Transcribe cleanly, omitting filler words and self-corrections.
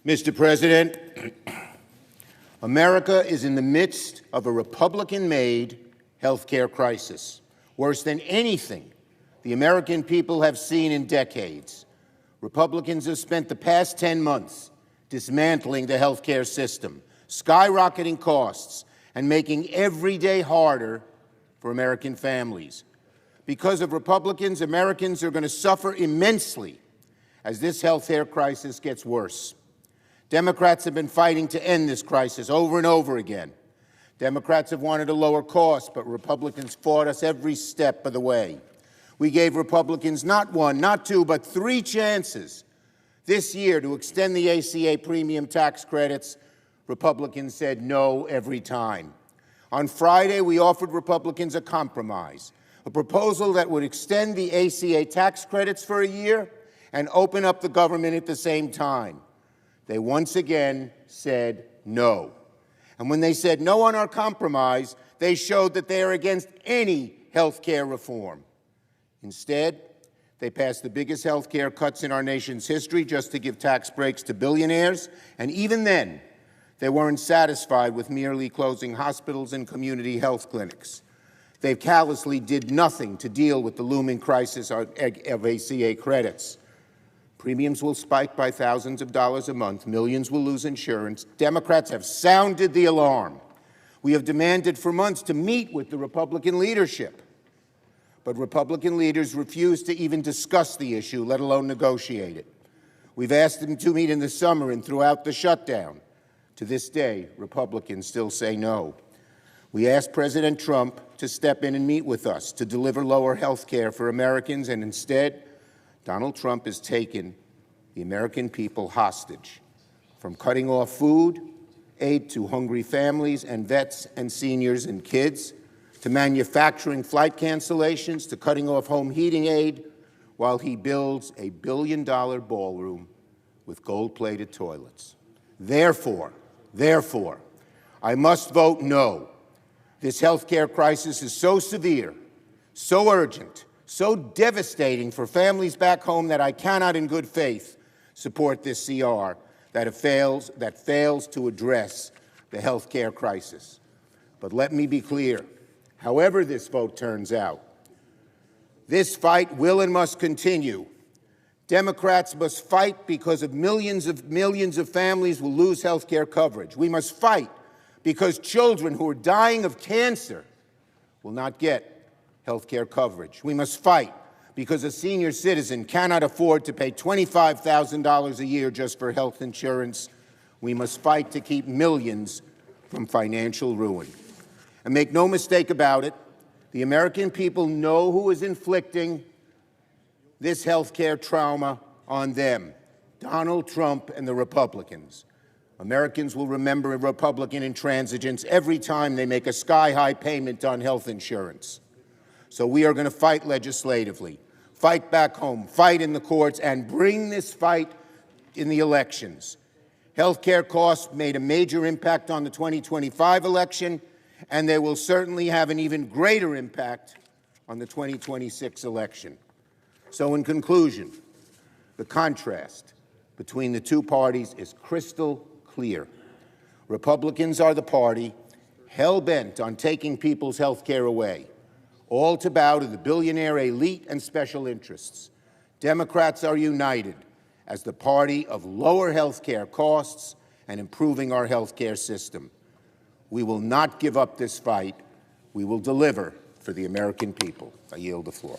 Mr. President, America is in the midst of a Republican-made health care crisis, worse than anything the American people have seen in decades. Republicans have spent the past 10 months dismantling the health care system, skyrocketing costs, and making every day harder for American families. Because of Republicans, Americans are going to suffer immensely as this health care crisis gets worse. Democrats have been fighting to end this crisis over and over again. Democrats have wanted to lower costs, but Republicans fought us every step of the way. We gave Republicans not one, not two, but 3 chances this year to extend the ACA premium tax credits. Republicans said no every time. On Friday, we offered Republicans a compromise, a proposal that would extend the ACA tax credits for a year and open up the government at the same time. They once again said no. And when they said no on our compromise, they showed that they are against any health care reform. Instead, they passed the biggest health care cuts in our nation's history just to give tax breaks to billionaires, and even then, they weren't satisfied with merely closing hospitals and community health clinics. They callously did nothing to deal with the looming crisis of ACA credits. Premiums will spike by thousands of dollars a month. Millions will lose insurance. Democrats have sounded the alarm. We have demanded for months to meet with the Republican leadership. But Republican leaders refuse to even discuss the issue, let alone negotiate it. We've asked them to meet in the summer and throughout the shutdown. To this day, Republicans still say no. We asked President Trump to step in and meet with us to deliver lower health care for Americans, and instead, Donald Trump has taken the American people hostage, from cutting off food aid to hungry families and vets and seniors and kids, to manufacturing flight cancellations, to cutting off home heating aid, while he builds a billion-dollar ballroom with gold-plated toilets. Therefore, I must vote no. This health care crisis is so severe, so urgent, so devastating for families back home that I cannot in good faith support this CR that fails to address the health care crisis. But let me be clear, however this vote turns out, this fight will and must continue. Democrats must fight because of millions of families will lose health care coverage. We must fight because children who are dying of cancer will not get health care coverage. We must fight because a senior citizen cannot afford to pay $25,000 a year just for health insurance. We must fight to keep millions from financial ruin. And make no mistake about it, the American people know who is inflicting this health care trauma on them: Donald Trump and the Republicans. Americans will remember Republican intransigence every time they make a sky-high payment on health insurance. So we are going to fight legislatively, fight back home, fight in the courts, and bring this fight in the elections. Health care costs made a major impact on the 2025 election, and they will certainly have an even greater impact on the 2026 election. So in conclusion, the contrast between the two parties is crystal clear. Republicans are the party hell-bent on taking people's health care away, all to bow to the billionaire elite and special interests. Democrats are united as the party of lower health care costs and improving our health care system. We will not give up this fight. We will deliver for the American people. I yield the floor.